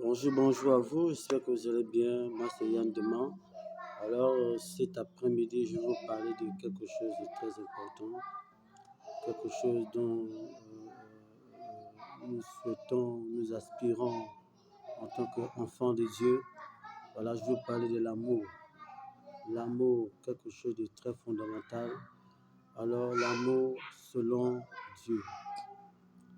Bonjour à vous, j'espère que vous allez bien. Moi, c'est Yann Demain. Alors, cet après-midi, je vais vous parler de quelque chose de très important, quelque chose dont nous souhaitons, nous aspirons en tant qu'enfants de Dieu. Voilà, je vais vous parler de l'amour. L'amour, quelque chose de très fondamental. Alors, l'amour selon Dieu.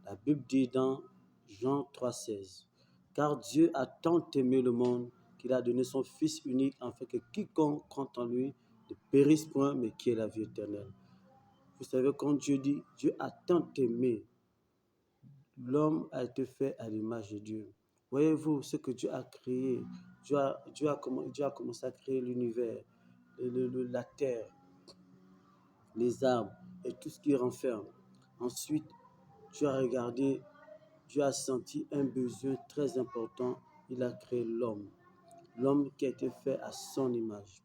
La Bible dit dans Jean 3,16, « Car Dieu a tant aimé le monde qu'il a donné son Fils unique afin que quiconque croit en lui ne périsse point, mais qui ait la vie éternelle. » Vous savez, quand Dieu dit « Dieu a tant aimé », l'homme a été fait à l'image de Dieu. Voyez-vous ce que Dieu a créé. Dieu a commencé à créer l'univers, la terre, les arbres et tout ce qui renferme. Ensuite, Dieu a regardé, Dieu a senti un besoin très important. Il a créé l'homme. L'homme qui a été fait à son image.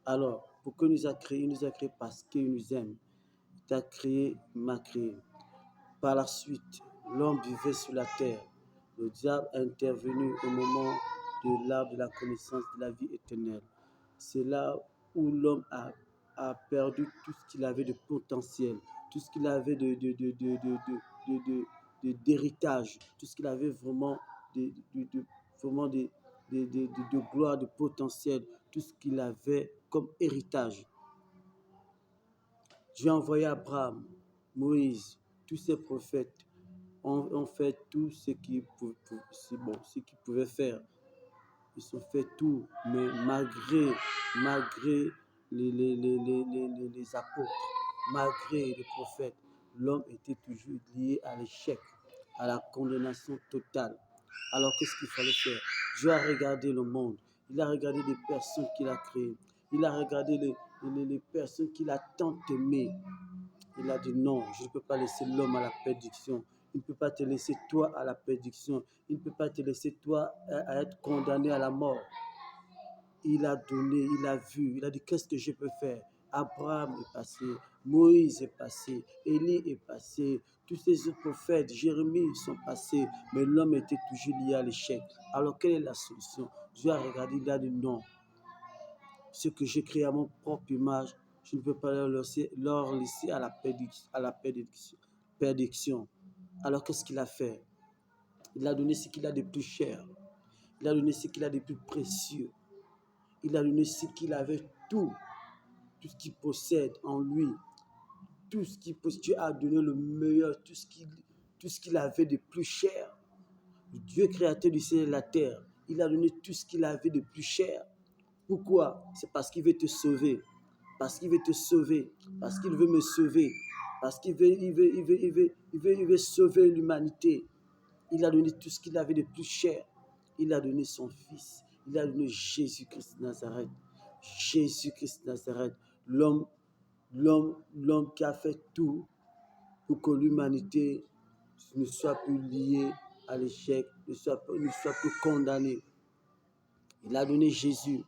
Alors, pourquoi il nous a créé? Il nous a créé parce qu'il nous aime. Il t'a créé, il m'a créé. Par la suite, l'homme vivait sur la terre. Le diable est intervenu au moment de l'arbre de la connaissance de la vie éternelle. C'est là où l'homme a perdu tout ce qu'il avait de potentiel, tout ce qu'il avait d'héritage, tout ce qu'il avait vraiment de gloire, de potentiel, tout ce qu'il avait comme héritage. Dieu a envoyé Abraham, Moïse, tous ces prophètes ont fait tout ce qu'ils pouvaient faire. Ils ont fait tout, mais malgré les apôtres, malgré les prophètes, l'homme était toujours lié à l'échec, à la condamnation totale. Alors qu'est-ce qu'il fallait faire? Dieu a regardé le monde, il a regardé les personnes qu'il a créées, il a regardé les personnes qu'il a tant aimées. Il a dit non, je ne peux pas laisser l'homme à la perdition. Il ne peut pas te laisser toi à la perdition. Il ne peut pas te laisser toi à être condamné à la mort. Il a donné, il a vu, il a dit qu'est-ce que je peux faire? Abraham est passé, Moïse est passé, Élie est passé, tous ces autres prophètes, Jérémie sont passés, mais l'homme était toujours lié à l'échec. Alors quelle est la solution? Dieu a regardé, il a dit non. Ce que j'ai créé à mon propre image, je ne peux pas leur laisser à la perdition. Alors qu'est-ce qu'il a fait? Il a donné ce qu'il a de plus cher. Il a donné ce qu'il a de plus précieux. Il a donné ce qu'il avait tout ce qu'il possède en lui. Tout ce qu'il possède. Dieu a donné le meilleur, tout ce qu'il avait de plus cher. Dieu créateur du ciel et de la terre, il a donné tout ce qu'il avait de plus cher. Pourquoi? C'est parce qu'il veut te sauver. Parce qu'il veut te sauver. Parce qu'il veut me sauver. Parce qu'il veut sauver l'humanité. Il a donné tout ce qu'il avait de plus cher. Il a donné son Fils. Il a donné Jésus-Christ de Nazareth. Jésus-Christ de Nazareth. L'homme qui a fait tout pour que l'humanité ne soit plus liée à l'échec, ne soit plus condamnée. Il a donné Jésus.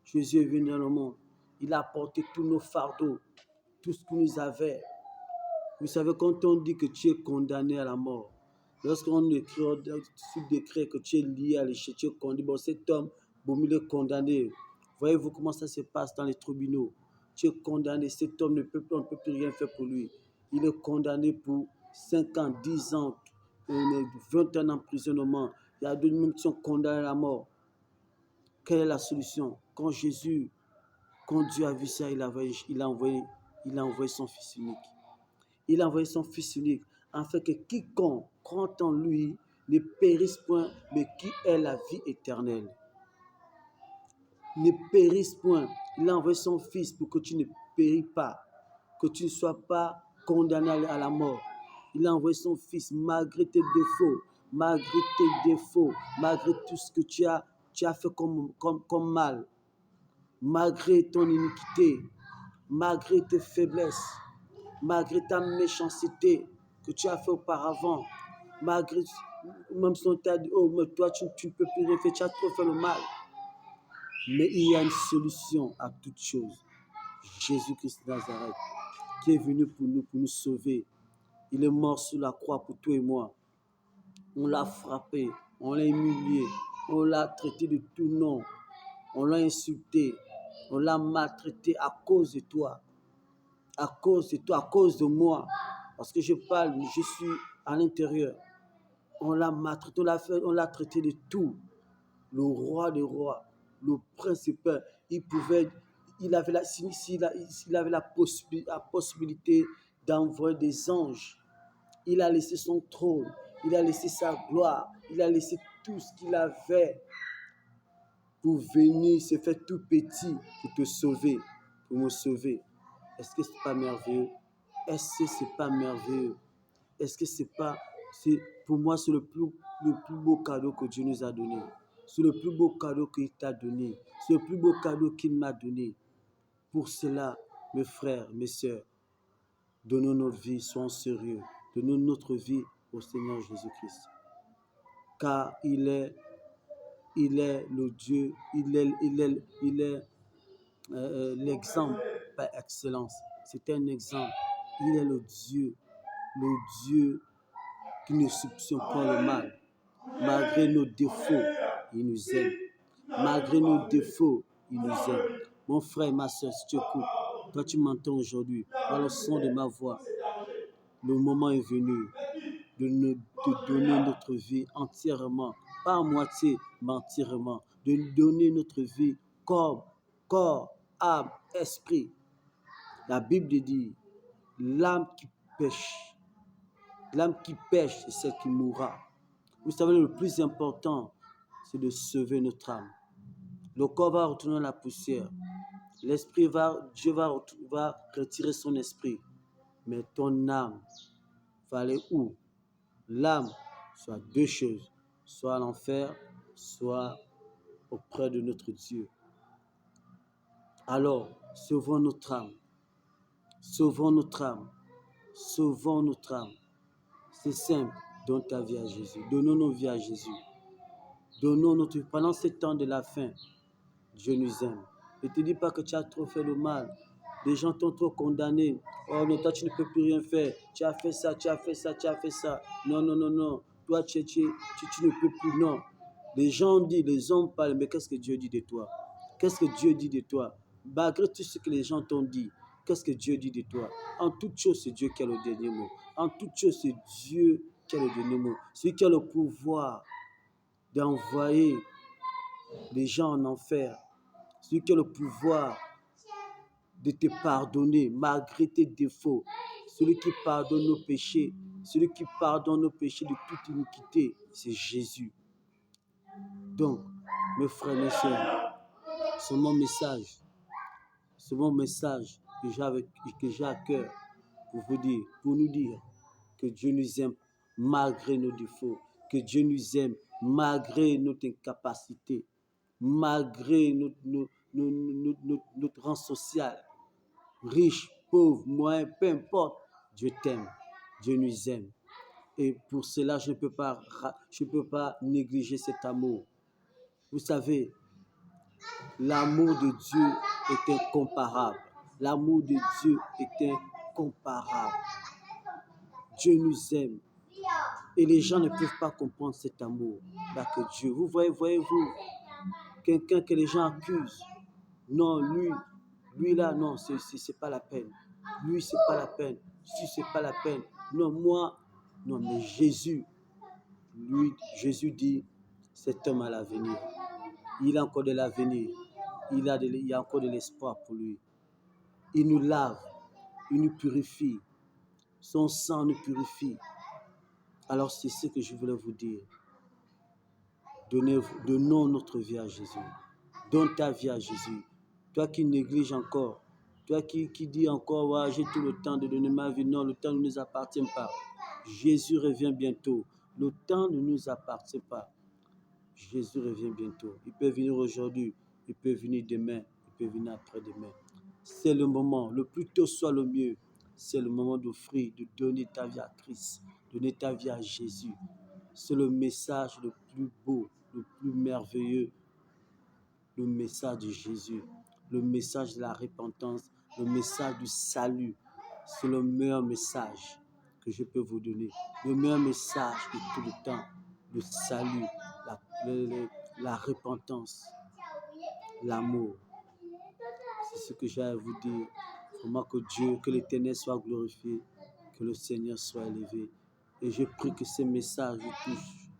Jésus est venu dans le monde. Il a porté tous nos fardeaux, tout ce que nous avions. Vous savez, quand on dit que tu es condamné à la mort, lorsqu'on écrit sur le décret que tu es lié à l'échec, tu es condamné, bon, cet homme, bon, il est condamné. Voyez-vous comment ça se passe dans les tribunaux? Tu es condamné, cet homme on ne peut plus rien faire pour lui. Il est condamné pour 5 ans, 10 ans, 20 ans d'emprisonnement. Il y a d'autres même qui sont condamnés à la mort. Quelle est la solution? Quand Dieu a vu ça, il a envoyé son Fils unique. Il a envoyé son Fils unique afin que quiconque croit en lui ne périsse point, mais qui ait la vie éternelle. Ne périsse point. Il a envoyé son Fils pour que tu ne péris pas, que tu ne sois pas condamné à la mort. Il a envoyé son Fils malgré tes défauts, malgré tout ce que tu as fait comme mal, malgré ton iniquité, malgré tes faiblesses, malgré ta méchanceté que tu as fait auparavant, malgré même si on t'a dit, oh, mais toi, tu ne peux plus rien faire, tu as trop fait le mal. Mais il y a une solution à toute chose. Jésus-Christ de Nazareth, qui est venu pour nous sauver. Il est mort sur la croix pour toi et moi. On l'a frappé, on l'a humilié, On l'a traité de tout nom. On l'a insulté. On l'a maltraité à cause de toi. À cause de toi, à cause de moi. Parce que je parle, je suis à l'intérieur. On l'a maltraité, on l'a traité de tout. Le roi des rois, le principal, il avait la possibilité d'envoyer des anges. Il a laissé son trône, il a laissé sa gloire, il a laissé tout ce qu'il avait pour venir se faire tout petit, pour te sauver, pour me sauver. Est-ce que c'est pas merveilleux? Est-ce que c'est pas merveilleux? Est-ce que c'est pas... Pour moi, c'est le plus beau cadeau que Dieu nous a donné. C'est le plus beau cadeau qu'il t'a donné. C'est le plus beau cadeau qu'il m'a donné. Pour cela, mes frères, mes sœurs, donnons notre vie, soyons sérieux. Donnons notre vie au Seigneur Jésus-Christ. Car il est le Dieu, il est l'exemple par excellence. C'est un exemple. Il est le Dieu qui ne soupçonne pas le mal. Malgré nos défauts, il nous aime. Malgré nos défauts, il nous aime. Mon frère et ma soeur, si tu écoutes, toi tu m'entends aujourd'hui, par le son de ma voix, le moment est venu de donner notre vie entièrement, pas à moitié, mais entièrement, de donner notre vie comme corps, âme, esprit. La Bible dit, l'âme qui pêche, c'est celle qui mourra. Vous savez, le plus important, c'est de sauver notre âme. Le corps va retourner à la poussière. Dieu va retirer son esprit. Mais ton âme va aller où? L'âme, soit deux choses. Soit à l'enfer, soit auprès de notre Dieu. Alors, sauvons notre âme. Sauvons notre âme. Sauvons notre âme. C'est simple. Donne ta vie à Jésus. Donnons nos vies à Jésus. Pendant ce temps de la fin, Dieu nous aime. Ne te dis pas que tu as trop fait le mal. Les gens t'ont trop condamné. Oh non, toi tu ne peux plus rien faire. Tu as fait ça, tu as fait ça, tu as fait ça. Non, non, non, non. Toi tu ne peux plus. Non. Les gens disent, les hommes parlent, mais qu'est-ce que Dieu dit de toi? Qu'est-ce que Dieu dit de toi? Malgré tout ce que les gens t'ont dit, qu'est-ce que Dieu dit de toi? En toute chose, c'est Dieu qui a le dernier mot. En toute chose, c'est Dieu qui a le dernier mot. Celui qui a le pouvoir d'envoyer les gens en enfer. Celui qui a le pouvoir de te pardonner malgré tes défauts. Celui qui pardonne nos péchés. Celui qui pardonne nos péchés de toute iniquité, c'est Jésus. Donc, mes frères, mes sœurs, c'est mon message que j'ai à cœur pour nous dire que Dieu nous aime malgré nos défauts, que Dieu nous aime malgré notre incapacité, malgré notre rang social, riche, pauvre, moyen, peu importe, Dieu t'aime, Dieu nous aime. Et pour cela, je ne peux pas négliger cet amour. Vous savez, l'amour de Dieu est incomparable. L'amour de Dieu est incomparable. Dieu nous aime. Et les gens ne peuvent pas comprendre cet amour-là que Dieu. Vous voyez-vous, quelqu'un que les gens accusent. Non, lui là, non, c'est pas la peine. Lui, c'est pas la peine. Si, c'est pas la peine. Non, moi, non, mais Jésus, Jésus dit, cet homme a l'avenir. Il a encore de l'avenir. Il y a encore de l'espoir pour lui. Il nous lave, il nous purifie. Son sang nous purifie. Alors c'est ce que je voulais vous dire. Donnons notre vie à Jésus. Donne ta vie à Jésus. Toi qui négliges encore, toi qui dis encore, ouais, j'ai tout le temps de donner ma vie. Non, le temps ne nous appartient pas. Jésus revient bientôt. Le temps ne nous appartient pas. Jésus revient bientôt. Il peut venir aujourd'hui, il peut venir demain, il peut venir après-demain. C'est le moment, le plus tôt soit le mieux. C'est le moment d'offrir, de donner ta vie à Christ, donner ta vie à Jésus. C'est le message le plus beau, le plus merveilleux, le message de Jésus, le message de la repentance, le message du salut. C'est le meilleur message que je peux vous donner. Le meilleur message de tout le temps, le salut, la repentance, l'amour. C'est ce que j'ai à vous dire. Vraiment que Dieu, que l'Éternel soit glorifié, que le Seigneur soit élevé. Et je prie que ces messages vous touchent.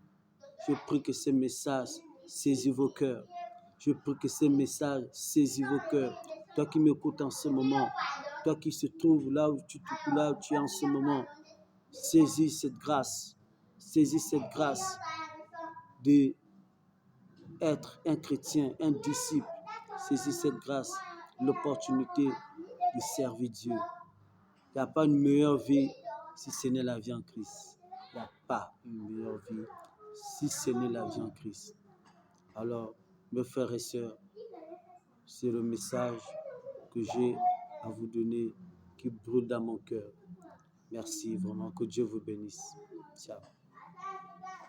Je prie que ces messages saisissent vos cœurs. Je prie que ces messages saisissent vos cœurs. Toi qui m'écoutes en ce moment, toi qui se trouves là où tu es en ce moment, saisis cette grâce. Saisis cette grâce d'être un chrétien, un disciple. Saisis cette grâce, l'opportunité de servir Dieu. Il n'y a pas une meilleure vie si ce n'est la vie en Christ. Il n'y a pas une meilleure vie si ce n'est la vie en Christ. Alors, mes frères et sœurs, c'est le message que j'ai à vous donner qui brûle dans mon cœur. Merci vraiment, que Dieu vous bénisse. Ciao.